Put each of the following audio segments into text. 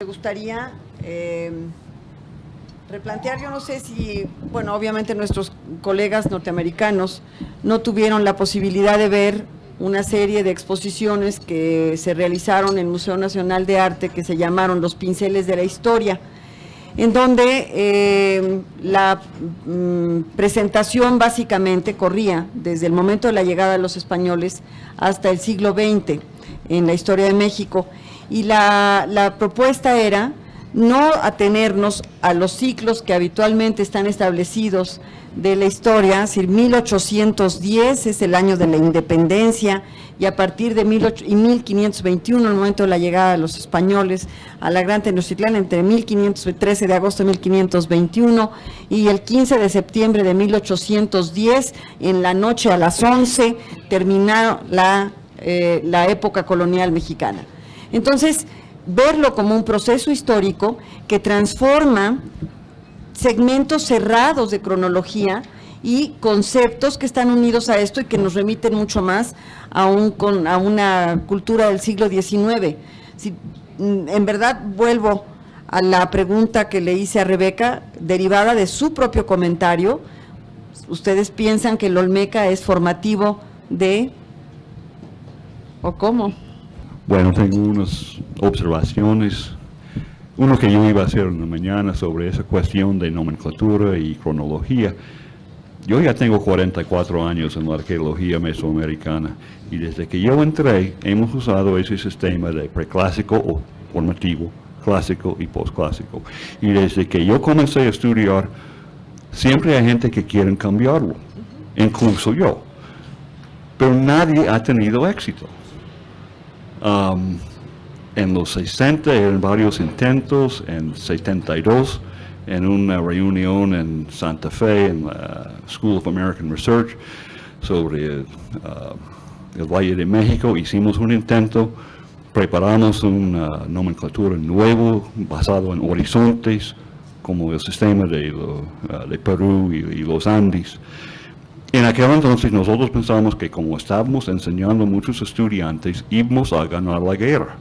Me gustaría replantear, yo no sé si, bueno, obviamente nuestros colegas norteamericanos no tuvieron la posibilidad de ver una serie de exposiciones que se realizaron en el Museo Nacional de Arte que se llamaron Los Pinceles de la Historia, en donde la presentación básicamente corría desde el momento de la llegada de los españoles hasta el siglo XX en la historia de México, y la propuesta era no atenernos a los ciclos que habitualmente están establecidos de la historia, es decir, 1810 es el año de la independencia, y a partir de 1521, el momento de la llegada de los españoles a la Gran Tenochtitlán, entre 13 de agosto de 1521 y el 15 de septiembre de 1810, en la noche a las 11, terminaron la época colonial mexicana. Entonces, verlo como un proceso histórico que transforma segmentos cerrados de cronología y conceptos que están unidos a esto y que nos remiten mucho más a una cultura del siglo XIX. Si, en verdad, vuelvo a la pregunta que le hice a Rebeca, derivada de su propio comentario. ¿Ustedes piensan que el Olmeca es formativo de, o cómo? Bueno, tengo unas observaciones. Uno que yo iba a hacer en la mañana sobre esa cuestión de nomenclatura y cronología. Yo ya tengo 44 años en la arqueología mesoamericana y desde que yo entré hemos usado ese sistema de preclásico o formativo, clásico y posclásico. Y desde que yo comencé a estudiar, siempre hay gente que quiere cambiarlo, incluso yo. Pero nadie ha tenido éxito. En los 60 eran varios intentos, en 72 en una reunión en Santa Fe, en la School of American Research, sobre el Valle de México, hicimos un intento, preparamos una nomenclatura nueva basado en horizontes, como el sistema de Perú y los Andes. En aquel entonces nosotros pensamos que como estábamos enseñando a muchos estudiantes, íbamos a ganar la guerra,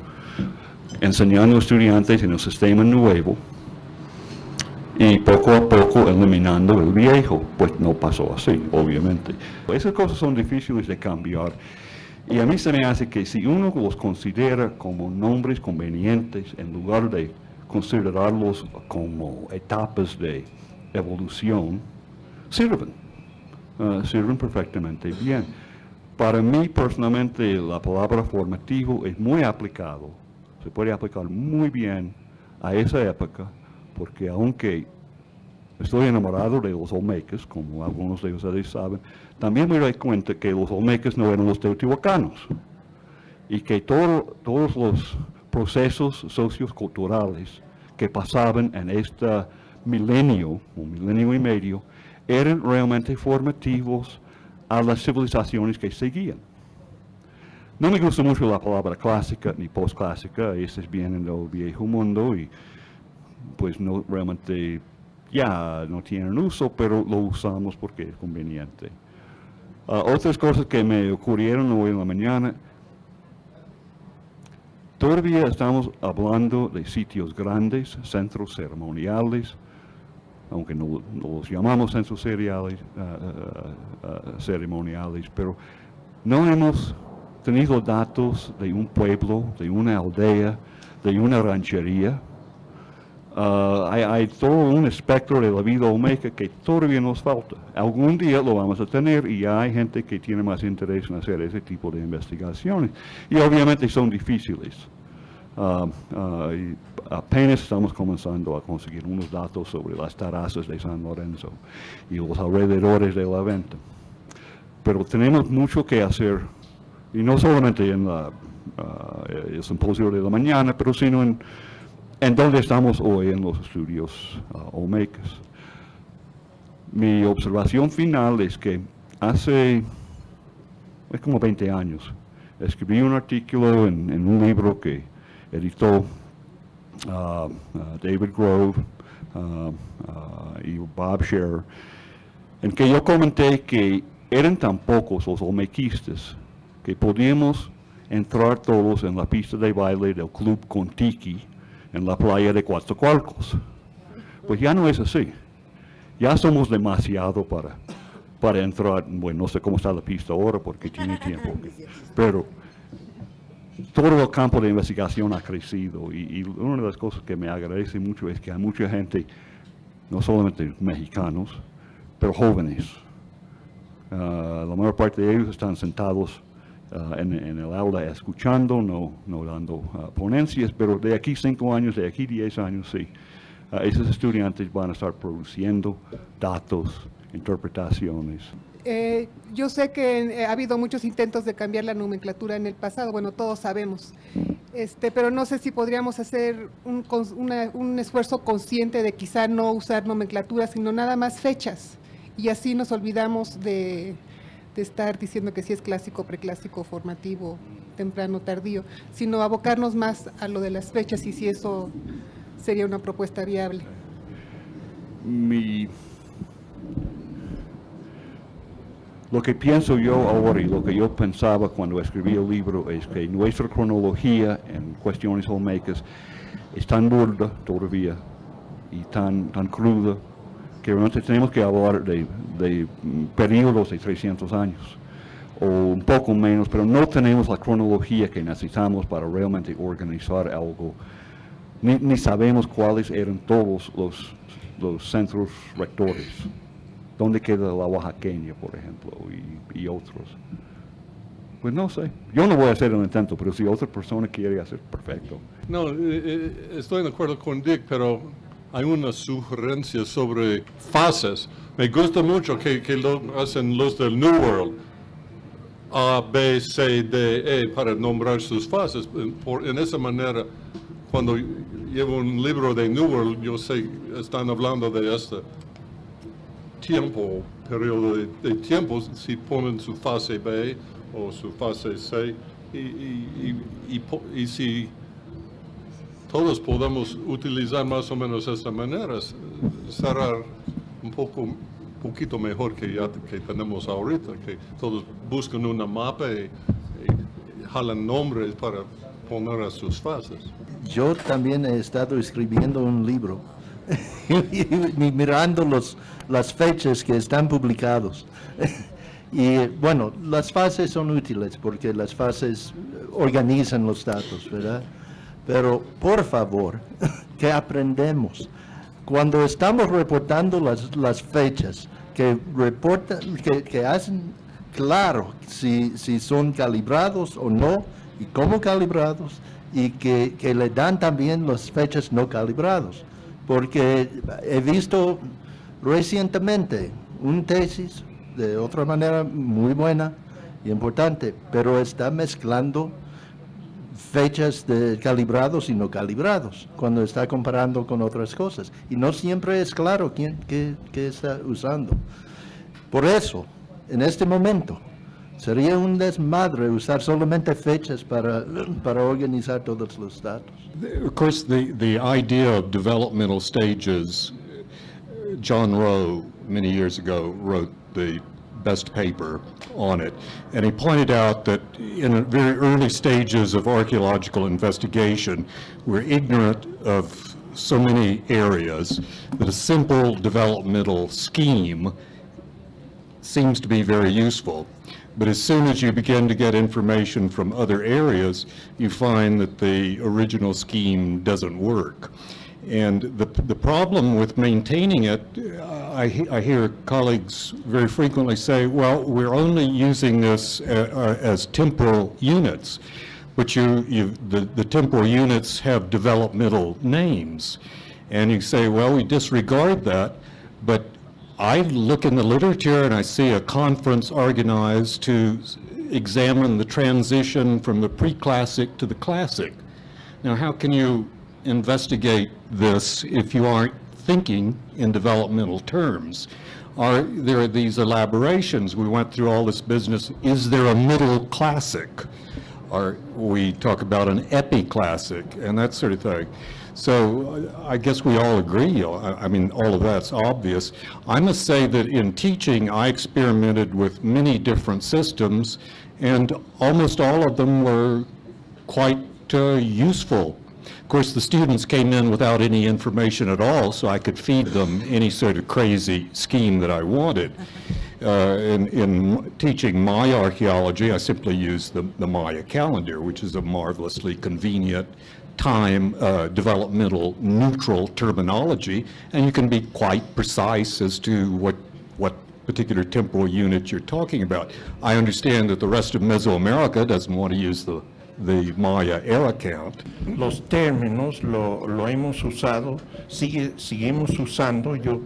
enseñando a estudiantes en el sistema nuevo y poco a poco eliminando el viejo. Pues no pasó así, obviamente. Esas cosas son difíciles de cambiar y a mí se me hace que si uno los considera como nombres convenientes en lugar de considerarlos como etapas de evolución, sirven perfectamente bien. Para mí personalmente la palabra formativo es muy aplicado, se puede aplicar muy bien a esa época, porque aunque estoy enamorado de los olmecas, como algunos de ustedes saben, también me doy cuenta que los olmecas no eran los teotihuacanos, y que todos los procesos socioculturales que pasaban en este milenio, un milenio y medio, eran realmente formativos a las civilizaciones que seguían. No me gusta mucho la palabra clásica ni postclásica, esas vienen del viejo mundo y pues no realmente ya no tienen uso, pero lo usamos porque es conveniente. Otras cosas que me ocurrieron hoy en la mañana, todavía estamos hablando de sitios grandes, centros ceremoniales, aunque no los llamamos centros ceremoniales, pero no hemos tenido datos de un pueblo, de una aldea, de una ranchería. Hay todo un espectro de la vida olmeca que todavía nos falta. Algún día lo vamos a tener y ya hay gente que tiene más interés en hacer ese tipo de investigaciones. Y obviamente son difíciles. Y apenas estamos comenzando a conseguir unos datos sobre las terrazas de San Lorenzo y los alrededores de la venta. Pero tenemos mucho que hacer, y no solamente en el simposio de la mañana, pero sino en donde estamos hoy en los estudios olmecas. Mi observación final es que hace como 20 años escribí un artículo en un libro que editó David Grove y Bob Scherer, en que yo comenté que eran tan pocos los olmequistas que podíamos entrar todos en la pista de baile del Club Contiki en la playa de Coatzacoalcos. Pues ya no es así. Ya somos demasiado para entrar, bueno, no sé cómo está la pista ahora porque tiene tiempo, pero todo el campo de investigación ha crecido y una de las cosas que me agradece mucho es que hay mucha gente, no solamente mexicanos, pero jóvenes. La mayor parte de ellos están sentados en el aula escuchando, no dando ponencias, pero de aquí 5 años, de aquí 10 años, sí. Esos estudiantes van a estar produciendo datos, interpretaciones. Yo sé que ha habido muchos intentos de cambiar la nomenclatura en el pasado, bueno, todos sabemos, pero no sé si podríamos hacer un esfuerzo consciente de quizá no usar nomenclatura, sino nada más fechas, y así nos olvidamos de estar diciendo que si es clásico, preclásico, formativo, temprano, tardío, sino abocarnos más a lo de las fechas y si eso sería una propuesta viable. Lo que pienso yo ahora y lo que yo pensaba cuando escribí el libro es que nuestra cronología en cuestiones olmecas es tan burda todavía y tan cruda que realmente tenemos que hablar de periodos de 300 años o un poco menos, pero no tenemos la cronología que necesitamos para realmente organizar algo. Ni sabemos cuáles eran todos los centros rectores. ¿Dónde queda la oaxaqueña, por ejemplo, y otros? Pues no sé. Yo no voy a hacer el intento, pero si otra persona quiere hacer, perfecto. No, estoy de acuerdo con Dick, pero hay una sugerencia sobre fases. Me gusta mucho que lo hacen los del New World, A, B, C, D, E, para nombrar sus fases. En esa manera, cuando llevo un libro de New World, yo sé, están hablando de este tiempo, periodo de tiempo, si ponen su fase B o su fase C, y si todos podemos utilizar más o menos esta manera, será un poquito mejor que tenemos ahorita, que todos buscan una mapa y jalan nombres para poner a sus fases. Yo también he estado escribiendo un libro y mirando las fechas que están publicados. Y bueno, las fases son útiles porque las fases organizan los datos, ¿verdad? Pero por favor, que aprendemos. Cuando estamos reportando las fechas, que hacen claro si son calibrados o no, y cómo calibrados, y que le dan también las fechas no calibrados. Porque he visto recientemente una tesis de otra manera muy buena y importante, pero está mezclando fechas de calibrados y no calibrados cuando está comparando con otras cosas. Y no siempre es claro qué está usando. Por eso, en este momento, sería un desmadre usar solamente fechas para organizar todos los datos. Of course, the idea of developmental stages, John Rowe, many years ago, wrote the best paper on it, and he pointed out that in the very early stages of archaeological investigation, we're ignorant of so many areas that a simple developmental scheme seems to be very useful. But as soon as you begin to get information from other areas, you find that the original scheme doesn't work. And the problem with maintaining it, I hear colleagues very frequently say, well, we're only using this as temporal units. But the temporal units have developmental names. And you say, well, we disregard that, but I look in the literature and I see a conference organized to examine the transition from the pre-classic to the classic. Now, how can you investigate this if you aren't thinking in developmental terms? There are these elaborations. We went through all this business. Is there a middle classic? Or we talk about an epi-classic and that sort of thing. So I guess we all agree. I mean, all of that's obvious. I must say that in teaching, I experimented with many different systems, and almost all of them were quite useful. course, the students came in without any information at all, so I could feed them any sort of crazy scheme that I wanted. In teaching Maya archaeology, I simply used the Maya calendar, which is a marvelously convenient time developmental neutral terminology, and you can be quite precise as to what particular temporal unit you're talking about. I understand that the rest of Mesoamerica doesn't want to use the Maya era count. Los términos lo hemos usado, seguimos usando. Yo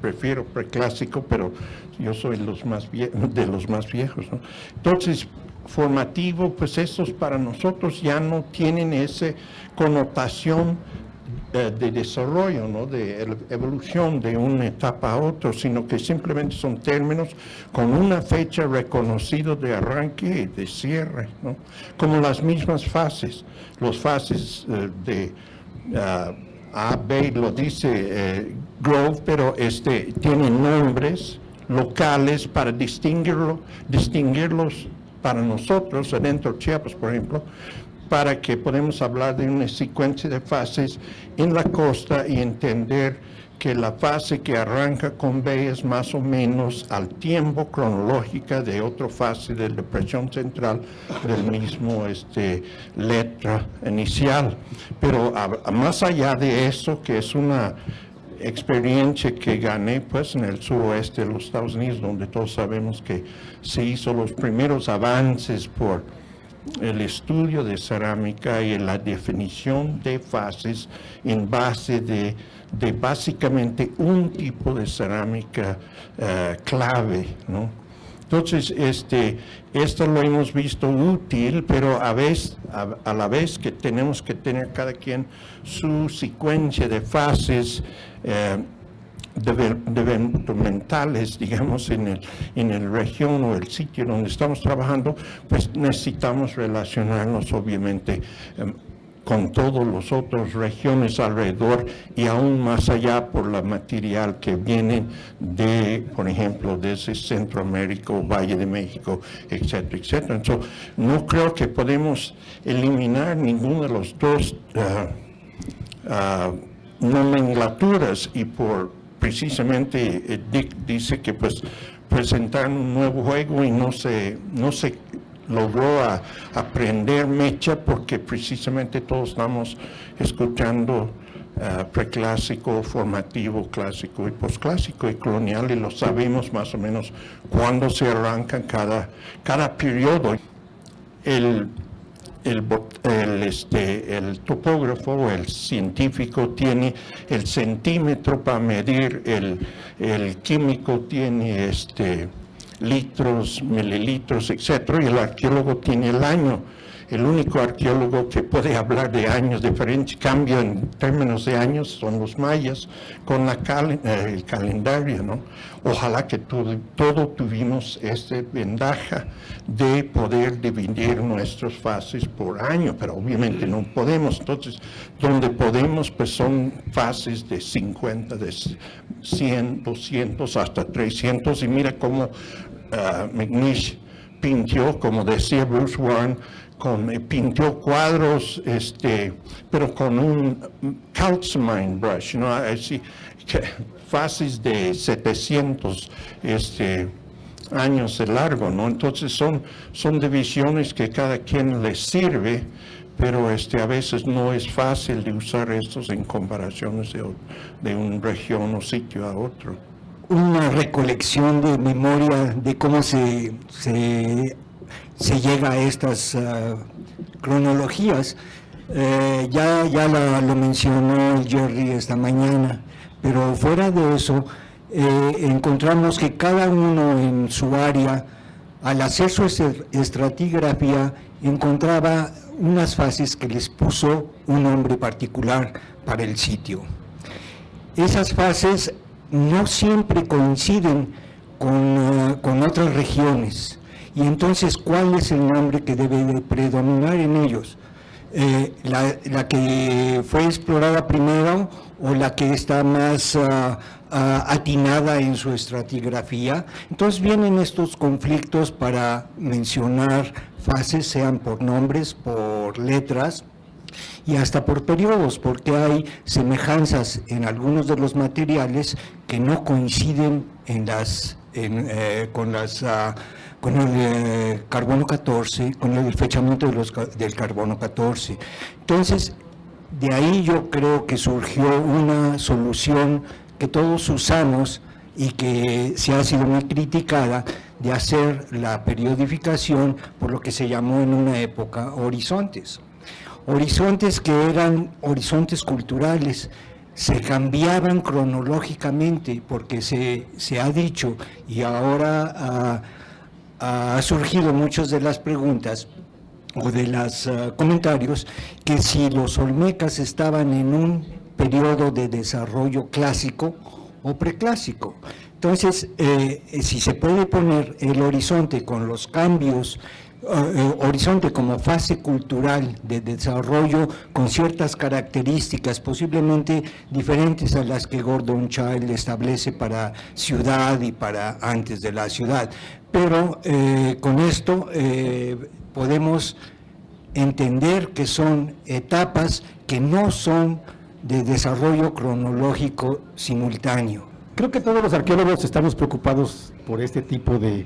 prefiero preclásico, pero yo soy de los más viejos, ¿no? Entonces, formativo, pues estos para nosotros ya no tienen esa connotación de desarrollo, ¿no? De evolución de una etapa a otra, sino que simplemente son términos con una fecha reconocida de arranque y de cierre, ¿no? Como las mismas fases, los fases de A, B, lo dice Grove, pero tienen nombres locales para distinguirlos para nosotros, adentro de Chiapas, por ejemplo, para que podamos hablar de una secuencia de fases en la costa y entender que la fase que arranca con B es más o menos al tiempo cronológica de otra fase de depresión central del mismo letra inicial. Pero más allá de eso, que es una experiencia que gané pues en el suroeste de los Estados Unidos, donde todos sabemos que se hizo los primeros avances por el estudio de cerámica y la definición de fases en base de básicamente un tipo de cerámica clave, ¿no? Entonces, esto lo hemos visto útil, pero a la vez que tenemos que tener cada quien su secuencia de fases developmentales, digamos, en el región o el sitio donde estamos trabajando, pues necesitamos relacionarnos obviamente con todos los otros regiones alrededor y aún más allá por la material que viene por ejemplo, desde Centroamérica, Valle de México, etcétera, etcétera. Entonces, no creo que podemos eliminar ninguno de los dos nomenclaturas y precisamente Dick dice que pues presentaron un nuevo juego y no se logró aprender mecha porque precisamente todos estamos escuchando preclásico, formativo, clásico y posclásico y colonial, y lo sabemos más o menos cuándo se arranca cada periodo. El topógrafo o el científico tiene el centímetro para medir, el químico tiene litros, mililitros, etcétera, y el arqueólogo tiene el año. El único arqueólogo que puede hablar de años diferentes, cambio en términos de años, son los mayas con el calendario, ¿no? Ojalá que todo tuvimos esta ventaja de poder dividir nuestras fases por año, pero obviamente no podemos. Entonces, donde podemos, pues son fases de 50, de 100, 200, hasta 300, y mira cómo McNish pintó, como decía Bruce Warren, pintó cuadros, pero con un calcimine brush, ¿no? Así, fases de 700 años de largo, ¿no? Entonces son divisiones que cada quien les sirve, pero a veces no es fácil de usar estos en comparaciones de una región o sitio a otro. Una recolección de memoria de cómo se llega a estas cronologías. Ya lo mencionó Jerry esta mañana, pero fuera de eso, encontramos que cada uno en su área, al hacer su estratigrafía, encontraba unas fases que les puso un nombre particular para el sitio. Esas fases no siempre coinciden con otras regiones. Y entonces, ¿cuál es el nombre que debe de predominar en ellos? ¿La que fue explorada primero o la que está más atinada en su estratigrafía? Entonces vienen estos conflictos para mencionar fases, sean por nombres, por letras, y hasta por periodos, porque hay semejanzas en algunos de los materiales que no coinciden con el carbono 14, con el fechamiento del carbono 14. Entonces, de ahí yo creo que surgió una solución que todos usamos y que se ha sido muy criticada, de hacer la periodificación por lo que se llamó en una época horizontes. Horizontes que eran horizontes culturales, se cambiaban cronológicamente, porque se ha dicho, y ahora ha surgido muchas de las preguntas o de los comentarios, que si los olmecas estaban en un periodo de desarrollo clásico o preclásico. Entonces, si se puede poner el horizonte con los cambios, horizonte como fase cultural de desarrollo con ciertas características posiblemente diferentes a las que Gordon Childe establece para ciudad y para antes de la ciudad. Pero con esto podemos entender que son etapas que no son de desarrollo cronológico simultáneo. Creo que todos los arqueólogos estamos preocupados por este tipo de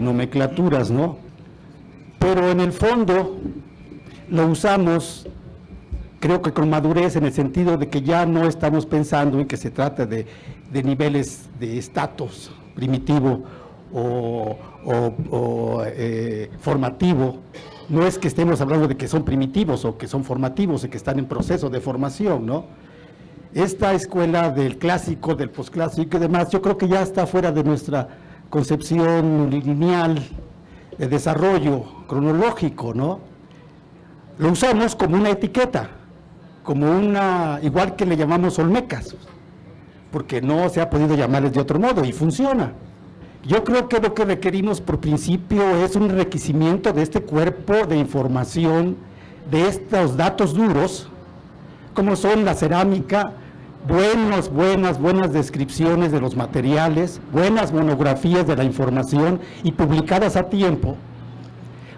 nomenclaturas, ¿no? Pero en el fondo lo usamos, creo que con madurez, en el sentido de que ya no estamos pensando en que se trata de niveles de estatus primitivo o formativo. No es que estemos hablando de que son primitivos o que son formativos y que están en proceso de formación, ¿no? Esta escuela del clásico, del posclásico y demás, yo creo que ya está fuera de nuestra concepción lineal de desarrollo cronológico, ¿no? Lo usamos como una etiqueta, como igual que le llamamos olmecas, porque no se ha podido llamarles de otro modo y funciona. Yo creo que lo que requerimos por principio es un enriquecimiento de este cuerpo de información, de estos datos duros, como son la cerámica, buenas descripciones de los materiales, buenas monografías de la información y publicadas a tiempo,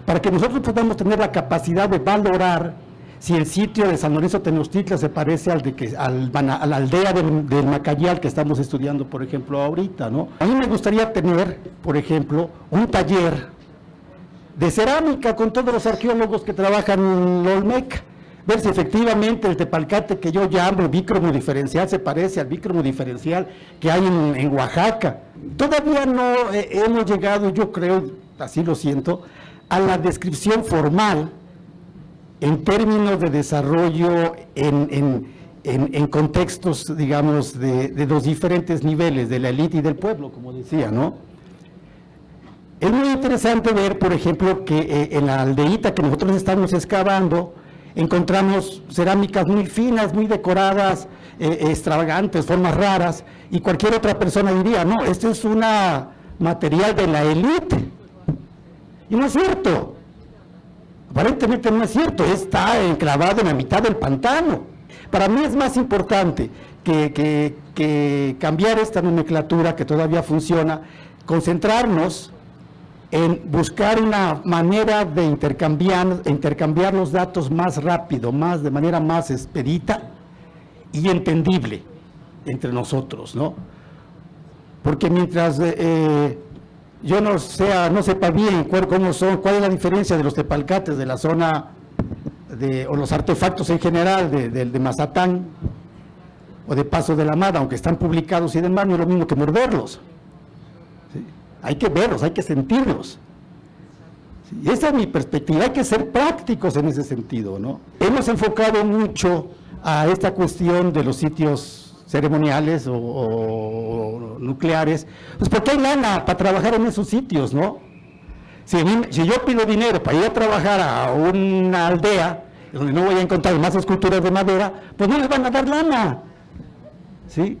para que nosotros podamos tener la capacidad de valorar si el sitio de San Lorenzo Tenochtitlan se parece a la aldea del Macayal que estamos estudiando, por ejemplo, ahorita, ¿no? A mí me gustaría tener, por ejemplo, un taller de cerámica con todos los arqueólogos que trabajan en la Olmeca, ver si efectivamente el tepalcate que yo llamo bícromo diferencial se parece al bícromo diferencial que hay en Oaxaca. Todavía no hemos llegado, yo creo, así lo siento, a la descripción formal en términos de desarrollo en contextos, digamos, de los diferentes niveles, de la élite y del pueblo, como decía, ¿no? Es muy interesante ver, por ejemplo, que en la aldeíta que nosotros estamos excavando, encontramos cerámicas muy finas, muy decoradas, extravagantes, formas raras, y cualquier otra persona diría, no, este es un material de la élite. Y no es cierto. Aparentemente no es cierto, está enclavado en la mitad del pantano. Para mí es más importante que cambiar esta nomenclatura que todavía funciona, concentrarnos en buscar una manera de intercambiar los datos más rápido, de manera más expedita y entendible entre nosotros, ¿no? Porque mientras yo no sepa bien cuál es la diferencia de los tepalcates de la zona o los artefactos en general de Mazatán o de Paso de la Mada, aunque están publicados y demás, no es lo mismo que morderlos. ¿Sí? Hay que verlos, hay que sentirlos. ¿Sí? Esa es mi perspectiva, hay que ser prácticos en ese sentido, ¿no? Hemos enfocado mucho a esta cuestión de los sitios ceremoniales o nucleares, pues porque hay lana para trabajar en esos sitios, ¿no? Si yo pido dinero para ir a trabajar a una aldea donde no voy a encontrar más esculturas de madera, pues no les van a dar lana, ¿sí?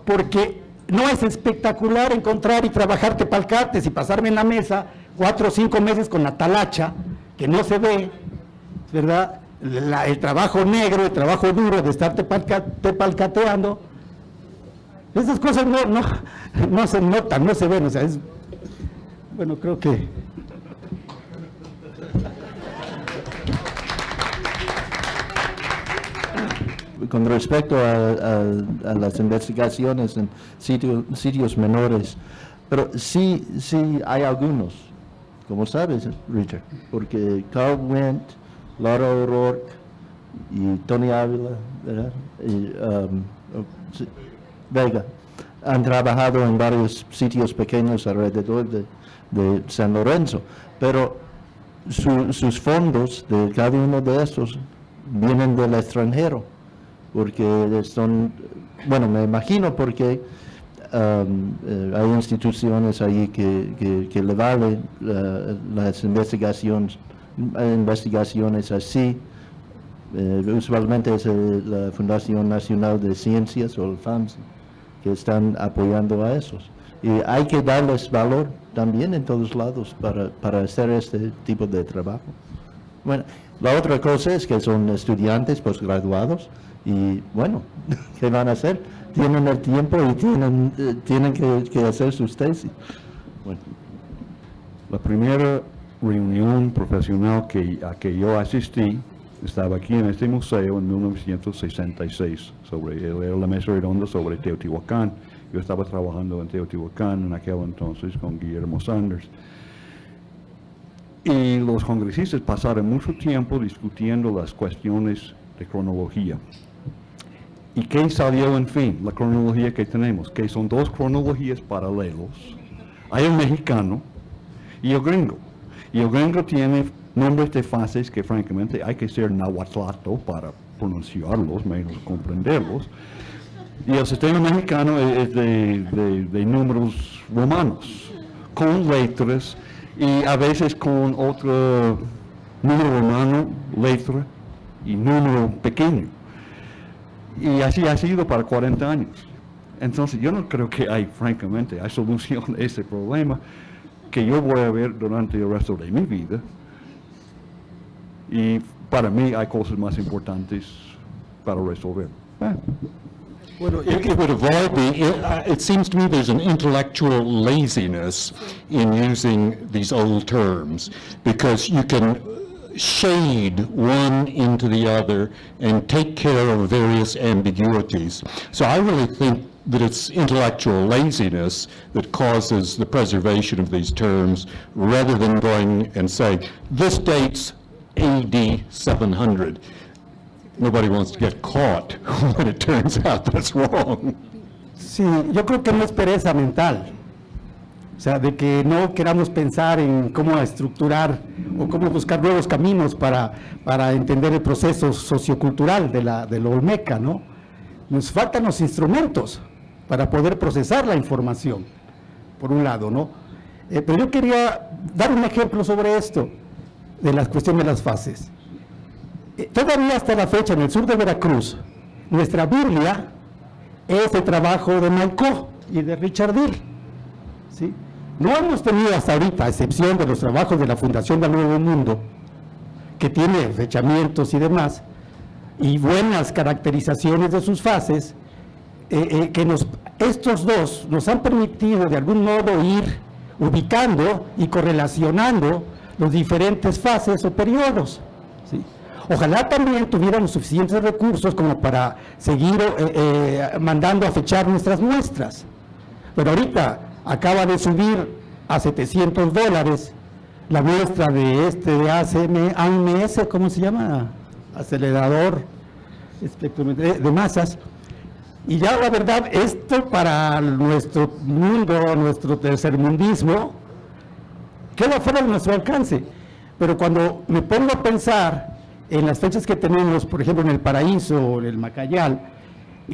Porque no es espectacular encontrar y trabajar tepalcates y pasarme en la mesa 4 o 5 meses con la talacha, que no se ve, ¿verdad? El trabajo negro, el trabajo duro de estar tepalcateando, esas cosas no se notan, no se ven, o sea, bueno, creo que... con respecto a las investigaciones en sitios menores, pero sí hay algunos, como sabes, Richard, porque Carl Wendt, Laura O'Rourke y Tony Ávila, ¿verdad? Y, Vega, han trabajado en varios sitios pequeños alrededor de San Lorenzo, pero sus fondos de cada uno de esos vienen del extranjero, porque son, bueno, me imagino porque hay instituciones ahí que le valen las investigaciones así. Usualmente es la Fundación Nacional de Ciencias o el FAMSI que están apoyando a esos. Y hay que darles valor también en todos lados para hacer este tipo de trabajo. Bueno, la otra cosa es que son estudiantes posgraduados y, bueno, ¿qué van a hacer? Tienen el tiempo y tienen que hacer sus tesis. Bueno. La primera reunión profesional a que yo asistí estaba aquí en este museo en 1966, era la mesa redonda sobre Teotihuacán. Yo estaba trabajando en Teotihuacán en aquel entonces con Guillermo Sanders. Y los congresistas pasaron mucho tiempo discutiendo las cuestiones de cronología. ¿Y qué salió en fin? La cronología que tenemos, que son dos cronologías paralelos. Hay el mexicano y el gringo. Y el gringo tiene nombres de fases que francamente hay que ser nahuatlato para pronunciarlos, menos comprenderlos. Y el sistema mexicano es de números romanos, con letras y a veces con otro número romano, letra y número pequeño. Y así ha sido para 40 años. Entonces yo no creo que hay solución a ese problema que yo voy a ver durante el resto de mi vida. Y para mí hay cosas más importantes para resolver. Well, it would avoid it seems to me there's an intellectual laziness in using these old terms, because you can shade one into the other and take care of various ambiguities. So I really think that it's intellectual laziness that causes the preservation of these terms, rather than going and saying, this dates AD 700. Nobody wants to get caught when it turns out that's wrong. Sí, yo creo que no es pereza mental, o sea, de que no queramos pensar en cómo estructurar o cómo buscar nuevos caminos para entender el proceso sociocultural de lo olmeca, ¿no? Nos faltan los instrumentos para poder procesar la información, por un lado, ¿no? Pero yo quería dar un ejemplo sobre esto, de la cuestión de las fases. Todavía hasta la fecha, en el sur de Veracruz, nuestra Biblia es el trabajo de Maicó y de Richard Dill, ¿sí? No hemos tenido hasta ahorita, a excepción de los trabajos de la Fundación del Nuevo Mundo, que tiene fechamientos y demás, y buenas caracterizaciones de sus fases, estos dos nos han permitido de algún modo ir ubicando y correlacionando los diferentes fases o periodos, ¿sí? Ojalá también tuviéramos suficientes recursos como para seguir mandando a fechar nuestras muestras. Pero ahorita acaba de subir a $700 la muestra de AMS, ¿cómo se llama? Acelerador de masas. Y ya la verdad, esto para nuestro mundo, nuestro tercermundismo, queda fuera de nuestro alcance. Pero cuando me pongo a pensar en las fechas que tenemos, por ejemplo, en el Paraíso o en el Macayal,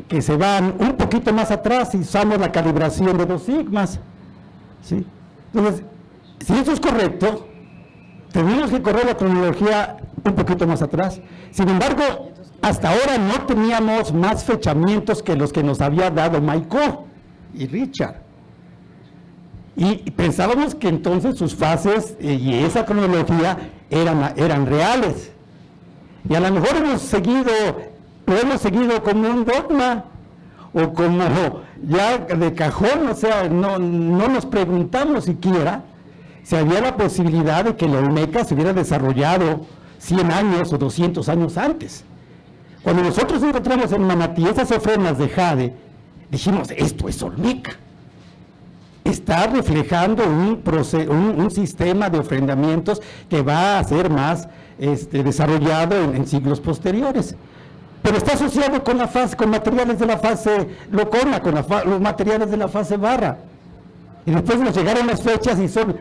que se van un poquito más atrás y usamos la calibración de 2 sigmas, ¿sí? Entonces, si eso es correcto, tenemos que correr la cronología un poquito más atrás. Sin embargo, hasta ahora no teníamos más fechamientos que los que nos había dado Maicó y Richard. Y pensábamos que entonces sus fases y esa cronología eran reales. Y a lo mejor lo hemos seguido como un dogma, o como ya de cajón, o sea, no nos preguntamos siquiera si había la posibilidad de que la Olmeca se hubiera desarrollado 100 años o 200 años antes. Cuando nosotros encontramos en Manatí esas ofrendas de jade, dijimos, esto es Olmeca. Está reflejando un sistema de ofrendamientos que va a ser más desarrollado en siglos posteriores. Pero está asociado con materiales de la fase Locona, con los materiales de la fase Barra. Y después nos llegaron las fechas y son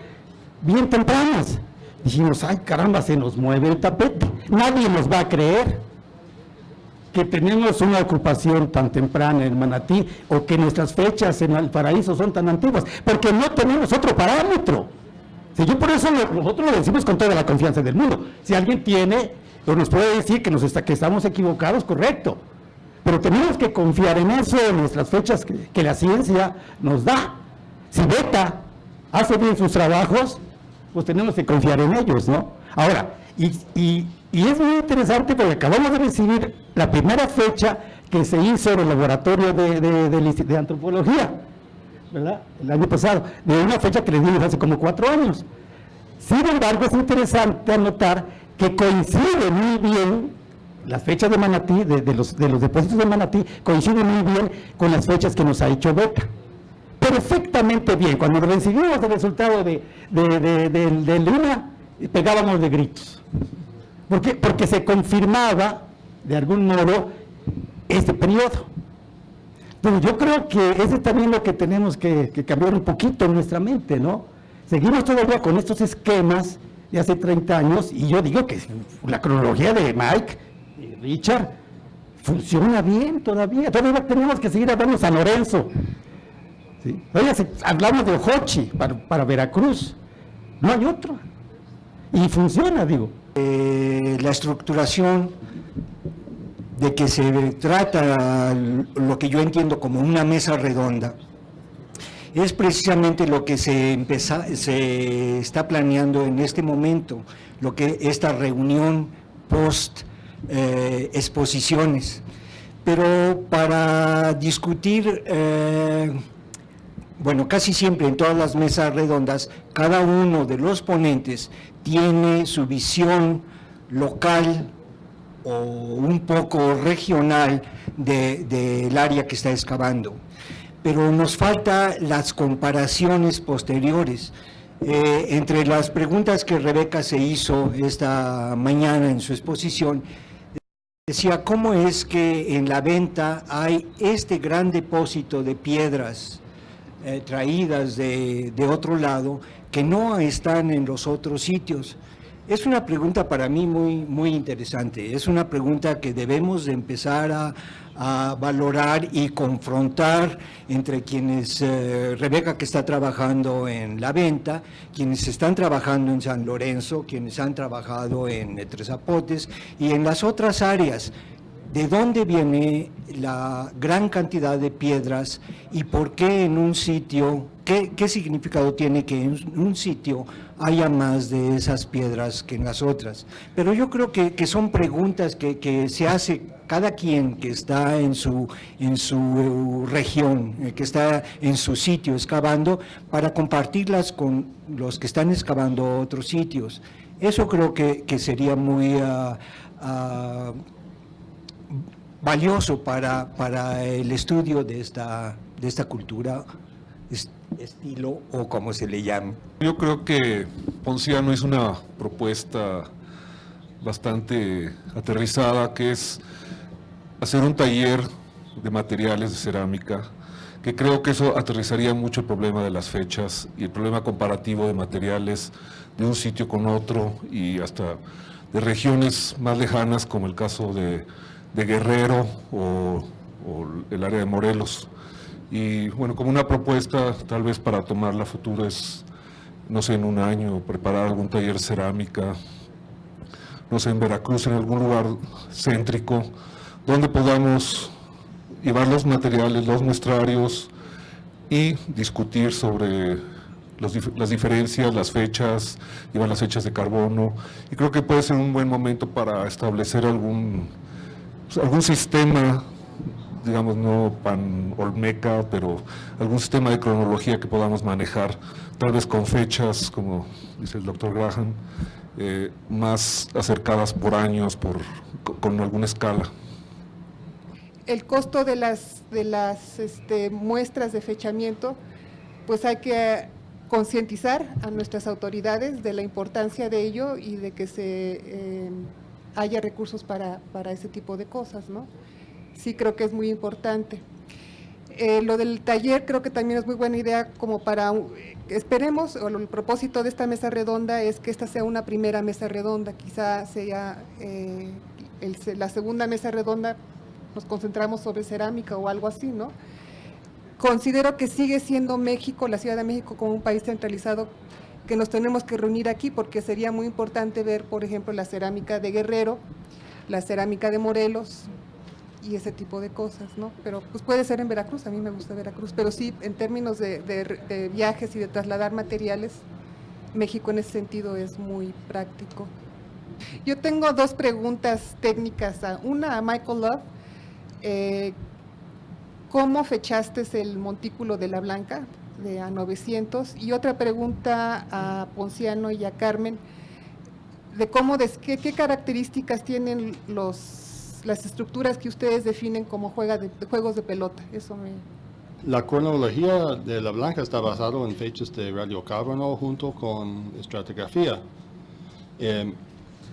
bien tempranas. Dijimos, ay caramba, se nos mueve el tapete. Nadie nos va a creer que tenemos una ocupación tan temprana en Manatí o que nuestras fechas en Valparaíso son tan antiguas, porque no tenemos otro parámetro. Si yo por eso nosotros lo decimos con toda la confianza del mundo. Si alguien tiene o nos puede decir que estamos equivocados, correcto. Pero tenemos que confiar en eso, en nuestras fechas que la ciencia nos da. Si Beta hace bien sus trabajos, pues tenemos que confiar en ellos, ¿no? Ahora, y es muy interesante porque acabamos de recibir la primera fecha que se hizo en el laboratorio de antropología, ¿verdad? El año pasado, de una fecha que les dimos hace como 4 años. Sin embargo, es interesante anotar que coincide muy bien, las fechas de Manatí, de los depósitos de Manatí, coinciden muy bien con las fechas que nos ha hecho Beta. Perfectamente bien. Cuando recibimos el resultado de Luna, pegábamos de gritos. ¿Por qué? Porque se confirmaba, de algún modo, este periodo. Pero yo creo que ese es también lo que tenemos que cambiar un poquito en nuestra mente, ¿no? Seguimos todavía con estos esquemas de hace 30 años, y yo digo que la cronología de Mike y Richard funciona bien todavía tenemos que seguir hablando de San Lorenzo. ¿Sí? Hablamos de Ojochi para Veracruz, no hay otro, y funciona, digo. La estructuración de que se trata lo que yo entiendo como una mesa redonda es precisamente lo que se está planeando en este momento, lo que esta reunión post exposiciones, pero para discutir bueno, casi siempre en todas las mesas redondas, cada uno de los ponentes tiene su visión local o un poco regional del área que está excavando. Pero nos falta las comparaciones posteriores. Entre las preguntas que Rebeca se hizo esta mañana en su exposición, decía cómo es que en la venta hay este gran depósito de piedras traídas de otro lado que no están en los otros sitios. Es una pregunta para mí muy interesante, es una pregunta que debemos de empezar a valorar y confrontar entre quienes, Rebeca que está trabajando en la venta, quienes están trabajando en San Lorenzo, quienes han trabajado en Tres Zapotes y en las otras áreas. ¿De dónde viene la gran cantidad de piedras y por qué en un sitio, qué significado tiene que en un sitio haya más de esas piedras que en las otras? Pero yo creo que son preguntas que se hace cada quien que está en su región, que está en su sitio excavando, para compartirlas con los que están excavando otros sitios. Eso creo que sería muy valioso para el estudio de esta cultura, estilo o como se le llame. Yo creo que Ponciano es una propuesta bastante aterrizada, que es hacer un taller de materiales de cerámica, que creo que eso aterrizaría mucho el problema de las fechas y el problema comparativo de materiales de un sitio con otro y hasta de regiones más lejanas, como el caso de Guerrero o el área de Morelos. Y bueno, como una propuesta tal vez para tomarla a futuro es, no sé, en un año, preparar algún taller de cerámica, no sé, en Veracruz, en algún lugar céntrico, donde podamos llevar los materiales, los muestrarios y discutir sobre las diferencias, las fechas, llevar las fechas de carbono. Y creo que puede ser un buen momento para establecer algún sistema, digamos, no pan-olmeca, pero algún sistema de cronología que podamos manejar, tal vez con fechas, como dice el doctor Graham, más acercadas por años, con alguna escala. el costo de las muestras de fechamiento, pues hay que concientizar a nuestras autoridades de la importancia de ello y de que haya recursos para ese tipo de cosas, ¿no? Sí creo que es muy importante. Lo del taller creo que también es muy buena idea como para, esperemos, o el propósito de esta mesa redonda es que esta sea una primera mesa redonda, quizá sea la segunda mesa redonda, nos concentramos sobre cerámica o algo así, ¿no? Considero que sigue siendo México, la Ciudad de México, como un país centralizado, que nos tenemos que reunir aquí, porque sería muy importante ver, por ejemplo, la cerámica de Guerrero, la cerámica de Morelos, y ese tipo de cosas, ¿no? Pero pues puede ser en Veracruz, a mí me gusta Veracruz, pero sí, en términos de viajes y de trasladar materiales, México en ese sentido es muy práctico. Yo tengo dos preguntas técnicas, una a Michael Love. ¿Cómo fechaste el montículo de La Blanca de A900? Y otra pregunta a Ponciano y a Carmen, de qué características tienen las estructuras que ustedes definen como juegos de pelota. La cronología de La Blanca está basada en fechas de radiocarbono junto con estratigrafía.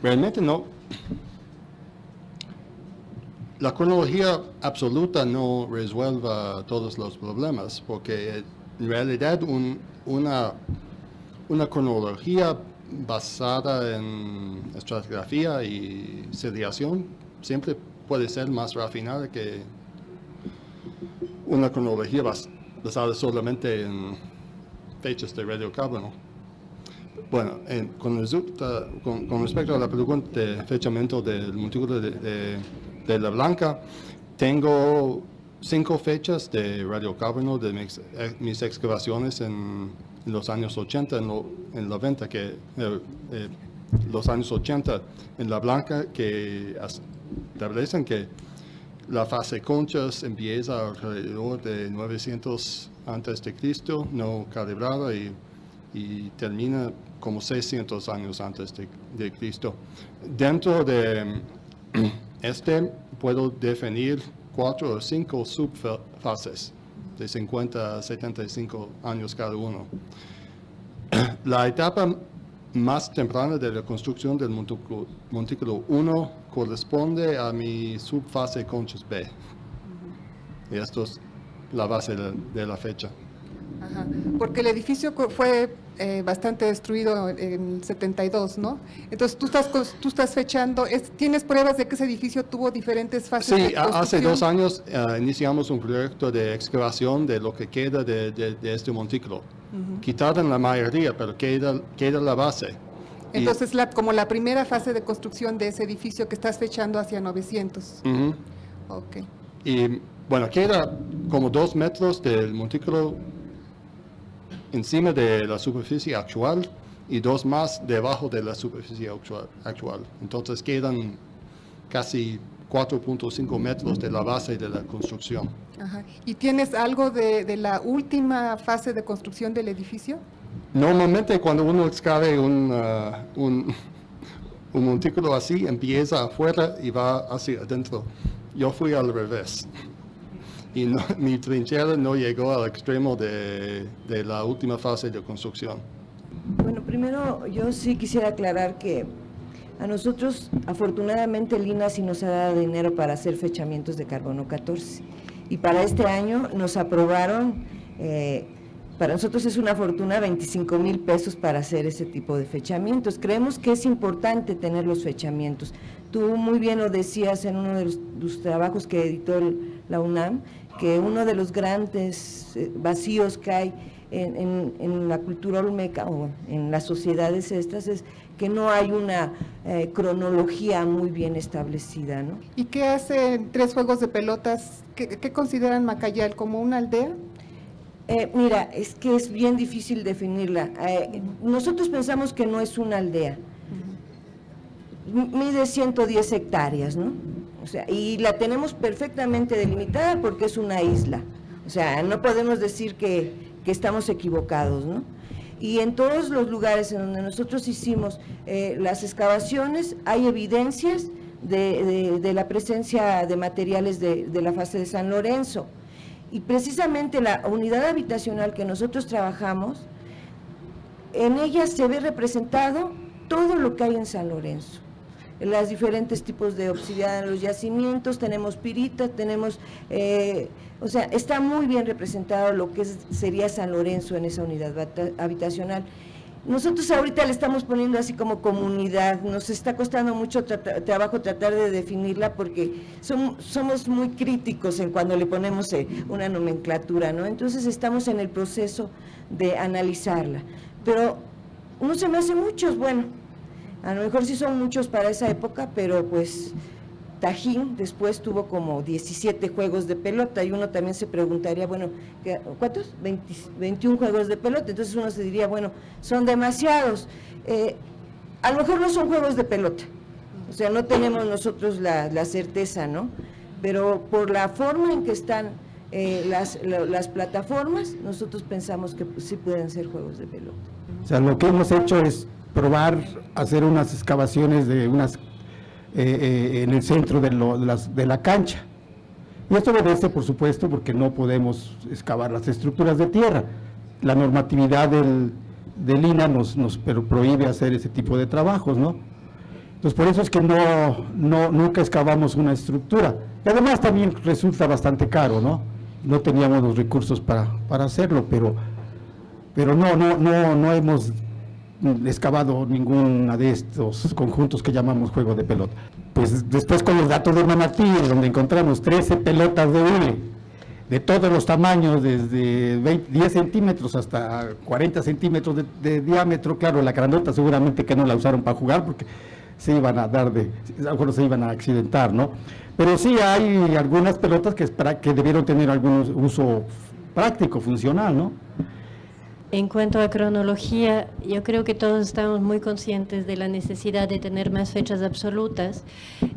Realmente no. La cronología absoluta no resuelve todos los problemas, porque en realidad una cronología basada en estratigrafía y seriación siempre puede ser más refinada que una cronología basada solamente en fechas de radiocarbono. Bueno, con respecto a la pregunta de fechamiento del montículo de La Blanca, tengo 5 fechas de radiocarbono de mis excavaciones en los años 80, en 90, los años 80 en La Blanca, que establecen que la fase conchas empieza alrededor de 900 a.C., no calibrada, y termina como 600 años antes de Cristo. Dentro de puedo definir 4 o 5 subfases de 50 a 75 años cada uno. La etapa más temprana de la construcción del montículo 1 corresponde a mi subfase conchas B. Y esto es la base de la fecha. Ajá, porque el edificio fue bastante destruido en el 72, ¿no? Entonces tú estás fechando, ¿tienes pruebas de que ese edificio tuvo diferentes fases de construcción? Hace 2 años iniciamos un proyecto de excavación de lo que queda de este montículo. Quitaron la mayoría, pero queda la base. Entonces, como la primera fase de construcción de ese edificio que estás fechando hacia 900. Ok. Y bueno, queda como 2 metros del montículo encima de la superficie actual y 2 más debajo de la superficie actual. Entonces quedan casi 4.5 metros de la base de la construcción. Ajá. ¿Y tienes algo de la última fase de construcción del edificio? Normalmente cuando uno excave un montículo así, empieza afuera y va hacia adentro. Yo fui al revés. Y mi trinchera no llegó al extremo de la última fase de construcción. Bueno, primero yo sí quisiera aclarar que a nosotros, afortunadamente, el INAH sí nos ha dado dinero para hacer fechamientos de carbono 14. Y para este año nos aprobaron, para nosotros es una fortuna, 25,000 pesos para hacer ese tipo de fechamientos. Creemos que es importante tener los fechamientos. Tú muy bien lo decías en uno de los trabajos que editó la UNAM, que uno de los grandes vacíos que hay en la cultura olmeca o en las sociedades estas es que no hay una cronología muy bien establecida, ¿no? ¿Y qué hacen 3 juegos de pelotas? ¿Qué consideran Macayal? ¿Como una aldea? Mira, es que es bien difícil definirla. Nosotros pensamos que no es una aldea. Mide 110 hectáreas, ¿no? O sea, y la tenemos perfectamente delimitada porque es una isla. O sea, no podemos decir que estamos equivocados, ¿no? Y en todos los lugares en donde nosotros hicimos las excavaciones hay evidencias de la presencia de materiales de la fase de San Lorenzo. Y precisamente la unidad habitacional que nosotros trabajamos, en ella se ve representado todo lo que hay en San Lorenzo. Los diferentes tipos de obsidiana en los yacimientos, tenemos pirita, tenemos, o sea, está muy bien representado lo que sería San Lorenzo en esa unidad habitacional. Nosotros ahorita le estamos poniendo así como comunidad, nos está costando mucho trabajo tratar de definirla porque somos muy críticos en cuando le ponemos una nomenclatura, ¿no? Entonces estamos en el proceso de analizarla, pero no se me hace muchos, bueno, a lo mejor sí son muchos para esa época, pero pues Tajín después tuvo como 17 juegos de pelota y uno también se preguntaría, bueno, ¿cuántos? 21 juegos de pelota, entonces uno se diría, bueno, son demasiados. A lo mejor no son juegos de pelota, o sea, no tenemos nosotros la certeza, ¿no? Pero por la forma en que están las plataformas, nosotros pensamos que sí pueden ser juegos de pelota. O sea, lo que hemos hecho es probar hacer unas excavaciones de unas en el centro de la cancha. Y esto obedece, por supuesto, porque no podemos excavar las estructuras de tierra. La normatividad del INAH nos prohíbe hacer ese tipo de trabajos, ¿no? Entonces, por eso es que nunca excavamos una estructura. Y además también resulta bastante caro, ¿no? No teníamos los recursos para hacerlo, pero no hemos excavado ninguna de estos conjuntos que llamamos juego de pelota. Pues después con los datos de Manatí, donde encontramos 13 pelotas de hule, de todos los tamaños, desde 10 centímetros hasta 40 centímetros de diámetro. Claro, la grandota seguramente que no la usaron para jugar porque se iban a se iban a accidentar, ¿no? Pero sí hay algunas pelotas que debieron tener algún uso práctico, funcional, ¿no? En cuanto a cronología, yo creo que todos estamos muy conscientes de la necesidad de tener más fechas absolutas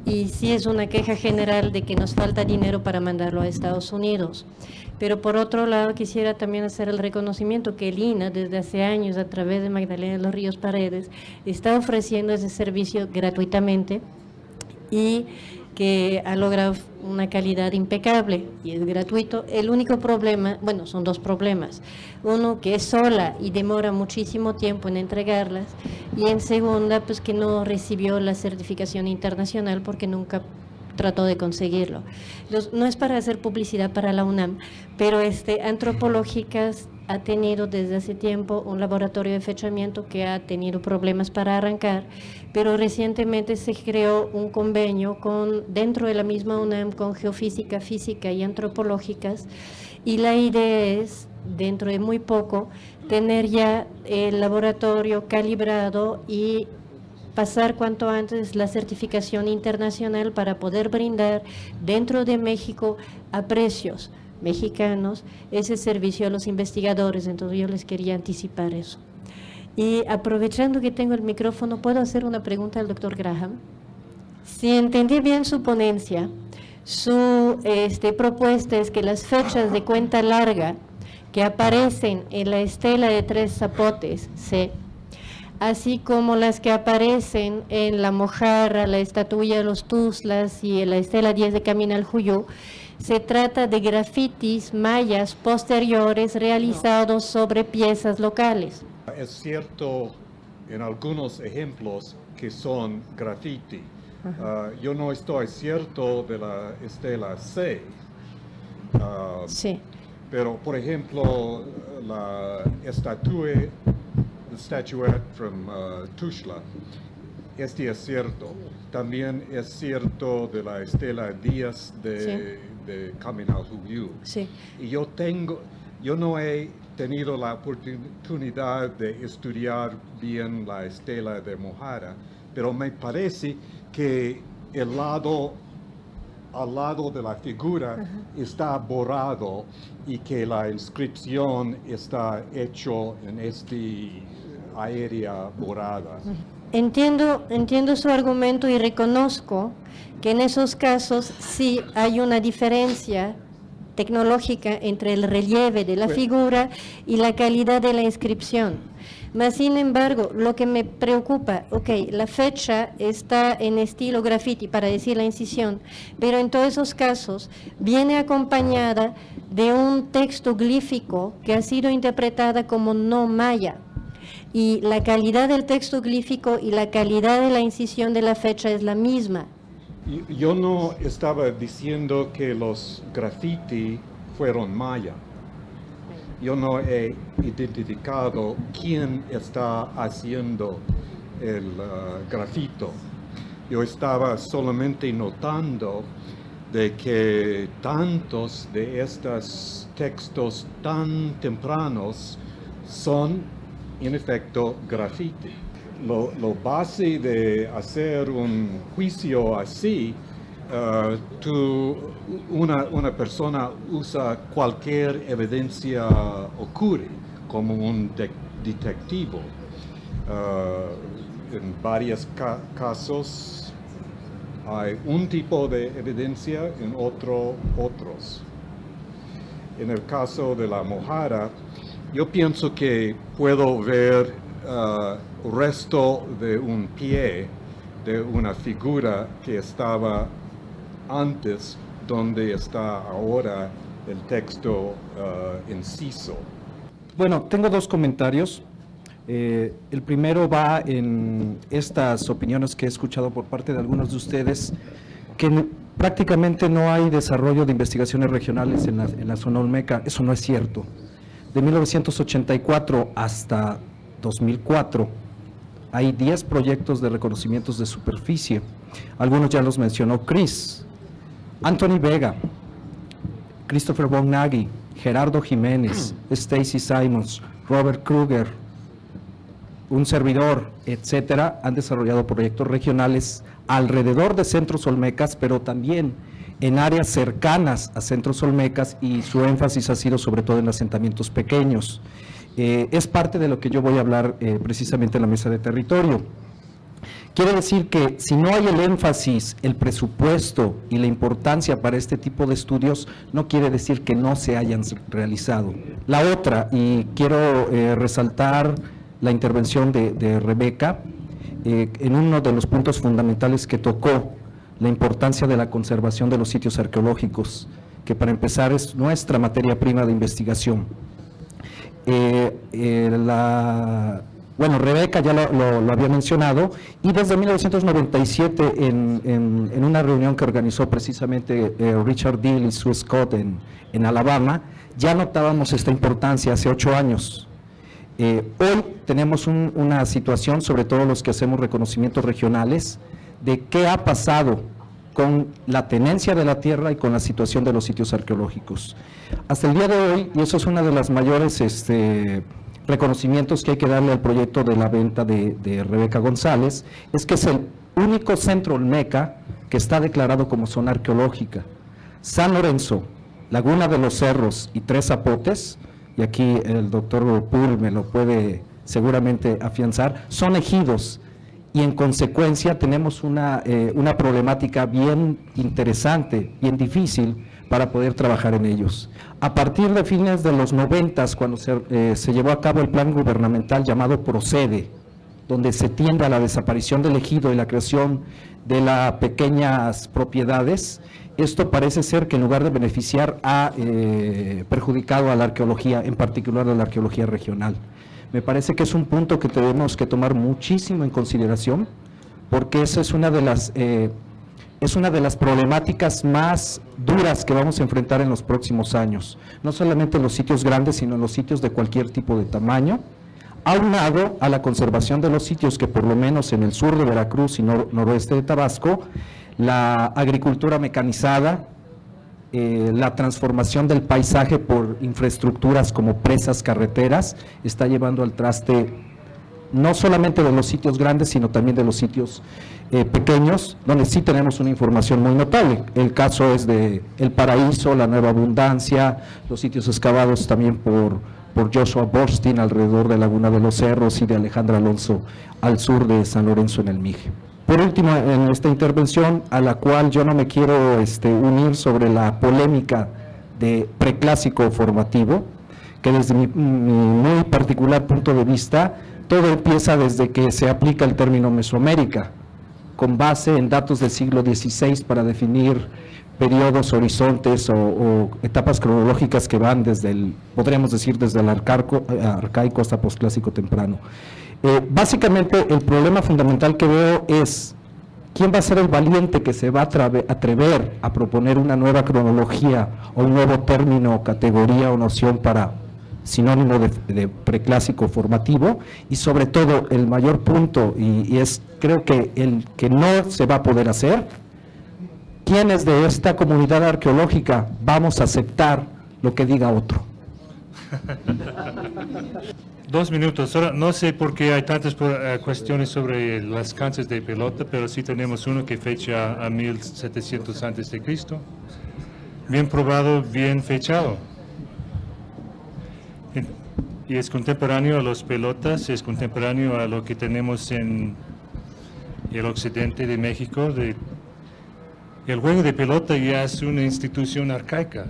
y sí es una queja general de que nos falta dinero para mandarlo a Estados Unidos. Pero por otro lado quisiera también hacer el reconocimiento que el INAH desde hace años a través de Magdalena de los Ríos Paredes está ofreciendo ese servicio gratuitamente y que ha logrado una calidad impecable y es gratuito. El único problema, bueno, son dos problemas. Uno, que es sola y demora muchísimo tiempo en entregarlas, y en segunda, pues que no recibió la certificación internacional porque nunca trató de conseguirlo. No es para hacer publicidad para la UNAM, pero Antropológicas ha tenido desde hace tiempo un laboratorio de fechamiento que ha tenido problemas para arrancar, pero recientemente se creó un convenio dentro de la misma UNAM con Geofísica, Física y Antropológicas, y la idea es, dentro de muy poco, tener ya el laboratorio calibrado y pasar cuanto antes la certificación internacional para poder brindar dentro de México a precios mexicanos ese servicio a los investigadores. Entonces yo les quería anticipar eso. Y aprovechando que tengo el micrófono, ¿puedo hacer una pregunta al doctor Graham? Si entendí bien su ponencia, su propuesta es que las fechas de cuenta larga que aparecen en la estela de Tres Zapotes, así como las que aparecen en la Mojarra, la estatuilla de los Tuzlas y en la estela 10 de Camino al Juyú, se trata de grafitis mayas posteriores realizados sobre piezas locales. Es cierto en algunos ejemplos que son graffiti. Yo no estoy cierto de la estela C. Sí. Pero, por ejemplo, la statuette from Tuxtla, es cierto. También es cierto de la estela Díaz de Camino al Juyú. Sí. Y yo no he tenido la oportunidad de estudiar bien la estela de Mojarra, pero me parece que al lado de la figura está borrado y que la inscripción está hecho en área borrada. Entiendo su argumento y reconozco que en esos casos sí hay una diferencia tecnológica entre el relieve de la figura y la calidad de la inscripción. Mas, sin embargo, lo que me preocupa, la fecha está en estilo graffiti, para decir la incisión, pero en todos esos casos viene acompañada de un texto glífico que ha sido interpretada como no maya. Y la calidad del texto glífico y la calidad de la incisión de la fecha es la misma. Yo no estaba diciendo que los graffiti fueron maya. Yo no he identificado quién está haciendo el grafito. Yo estaba solamente notando de que tantos de estos textos tan tempranos son, en efecto, graffiti. Lo base de hacer un juicio así, una persona usa cualquier evidencia ocurre como un detectivo. En varios casos hay un tipo de evidencia, en otros. En el caso de la mojara, yo pienso que puedo ver resto de un pie de una figura que estaba antes donde está ahora el texto inciso. Bueno, tengo dos comentarios. El primero va en estas opiniones que he escuchado por parte de algunos de ustedes, que prácticamente no hay desarrollo de investigaciones regionales en la zona olmeca. Eso no es cierto. De 1984 hasta 2004 hay 10 proyectos de reconocimientos de superficie. Algunos ya los mencionó Chris. Anthony Vega, Christopher von Nagy, Gerardo Jiménez, Stacy Simons, Robert Kruger, un servidor, etcétera, han desarrollado proyectos regionales alrededor de centros olmecas, pero también en áreas cercanas a centros olmecas, y su énfasis ha sido sobre todo en asentamientos pequeños. Es parte de lo que yo voy a hablar precisamente en la mesa de territorio. Quiere decir que si no hay el énfasis, el presupuesto y la importancia para este tipo de estudios, no quiere decir que no se hayan realizado. La otra, y quiero resaltar la intervención de Rebeca, en uno de los puntos fundamentales que tocó, la importancia de la conservación de los sitios arqueológicos, que para empezar es nuestra materia prima de investigación. Bueno, Rebeca ya lo había mencionado, y desde 1997 en una reunión que organizó precisamente Richard Deal y Sue Scott en Alabama, ya notábamos esta importancia hace 8 años. Hoy tenemos una situación, sobre todo los que hacemos reconocimientos regionales, de qué ha pasado con la tenencia de la tierra y con la situación de los sitios arqueológicos. Hasta el día de hoy, y eso es una de las mayores reconocimientos que hay que darle al proyecto de la venta de Rebeca González, es que es el único centro olmeca que está declarado como zona arqueológica. San Lorenzo, Laguna de los Cerros y Tres Zapotes, y aquí el doctor Poole me lo puede seguramente afianzar, son ejidos, y en consecuencia tenemos una problemática bien interesante, bien difícil para poder trabajar en ellos. A partir de fines de los 90, cuando se llevó a cabo el plan gubernamental llamado Procede, donde se tiende a la desaparición del ejido y la creación de las pequeñas propiedades, esto parece ser que en lugar de beneficiar ha perjudicado a la arqueología, en particular a la arqueología regional. Me parece que es un punto que tenemos que tomar muchísimo en consideración, porque esa es una de las problemáticas más duras que vamos a enfrentar en los próximos años, no solamente en los sitios grandes, sino en los sitios de cualquier tipo de tamaño, aunado a la conservación de los sitios que por lo menos en el sur de Veracruz y noroeste de Tabasco, la agricultura mecanizada, la transformación del paisaje por infraestructuras como presas, carreteras, está llevando al traste no solamente de los sitios grandes, sino también de los sitios pequeños, donde sí tenemos una información muy notable. El caso es de El Paraíso, La Nueva Abundancia, los sitios excavados también por Joshua Borstein alrededor de Laguna de los Cerros y de Alejandra Alonso al sur de San Lorenzo en el Mije. Por último, en esta intervención, a la cual yo no me quiero unir sobre la polémica de preclásico formativo, que desde mi muy particular punto de vista, todo empieza desde que se aplica el término Mesoamérica, con base en datos del siglo XVI para definir periodos, horizontes o etapas cronológicas que van desde el, podríamos decir, desde el arcaico hasta posclásico temprano. Básicamente, el problema fundamental que veo es quién va a ser el valiente que se va a atrever a proponer una nueva cronología o un nuevo término, categoría o noción para sinónimo de preclásico formativo, y sobre todo el mayor punto, y es creo que el que no se va a poder hacer, ¿quiénes de esta comunidad arqueológica vamos a aceptar lo que diga otro? 2 minutos. Solo no sé por qué hay tantas cuestiones sobre las canchas de pelota, pero sí tenemos uno que fecha a 1700 antes de Cristo. Bien probado, bien fechado. Y es contemporáneo a las pelotas, es contemporáneo a lo que tenemos en el occidente de México. El juego de pelota ya es una institución arcaica,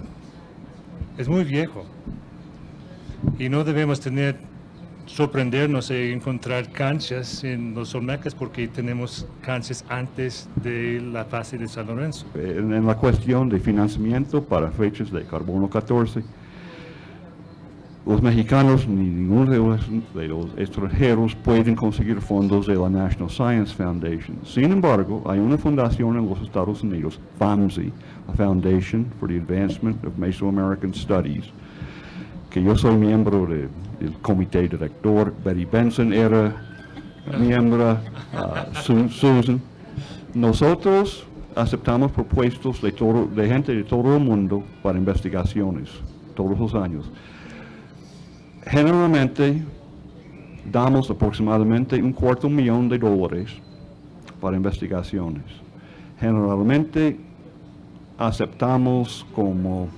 es muy viejo. Y no debemos sorprendernos de encontrar canchas en los Olmecas porque tenemos canchas antes de la fase de San Lorenzo. En la cuestión de financiamiento para fechas de carbono 14, los mexicanos ni ninguno de los extranjeros pueden conseguir fondos de la National Science Foundation. Sin embargo, hay una fundación en los Estados Unidos, FAMSI, la Foundation for the Advancement of Mesoamerican Studies, que yo soy miembro del comité director. Betty Benson era miembro, Susan. Nosotros aceptamos propuestas de gente de todo el mundo para investigaciones, todos los años. Generalmente damos aproximadamente $250,000 para investigaciones. Generalmente aceptamos como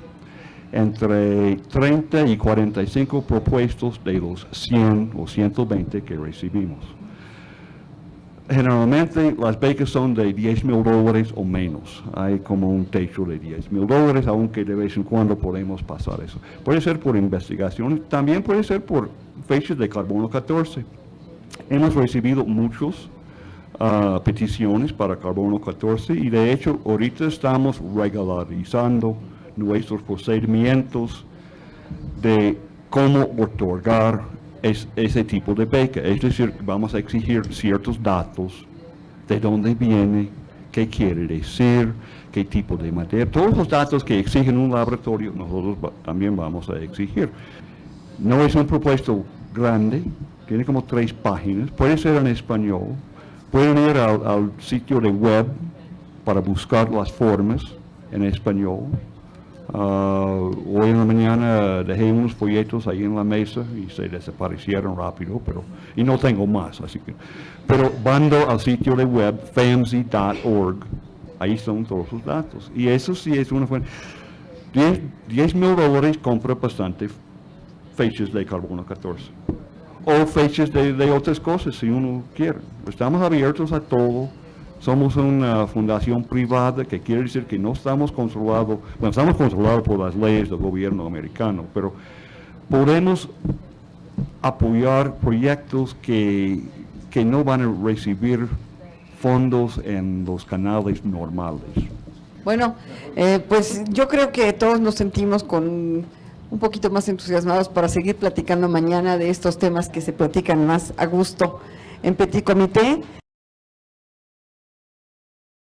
entre 30 y 45 propuestas de los 100 o 120 que recibimos. Generalmente las becas son de $10,000 o menos. Hay como un techo de $10,000, aunque de vez en cuando podemos pasar eso. Puede ser por investigación, también puede ser por fechas de carbono 14. Hemos recibido muchas peticiones para carbono 14 y de hecho ahorita estamos regularizando nuestros procedimientos de cómo otorgar ese tipo de beca. Es decir, vamos a exigir ciertos datos, de dónde viene, qué quiere decir, qué tipo de materia. Todos los datos que exigen un laboratorio, nosotros también vamos a exigir. No es un propuesto grande, tiene como 3 páginas, puede ser en español, pueden ir al sitio de web para buscar las formas en español. Hoy en la mañana dejé unos folletos ahí en la mesa y se desaparecieron rápido, y no tengo más, así que, pero vando al sitio de web famsi.org, ahí son todos los datos, y eso sí es una fuente. $10,000 compra bastante fechas de carbono 14, o fechas de otras cosas si uno quiere. Estamos abiertos a todo. Somos una fundación privada, que quiere decir que no estamos controlados, bueno, estamos controlados por las leyes del gobierno americano, pero podemos apoyar proyectos que no van a recibir fondos en los canales normales. Bueno, pues yo creo que todos nos sentimos con un poquito más entusiasmados para seguir platicando mañana de estos temas que se platican más a gusto en Petit Comité.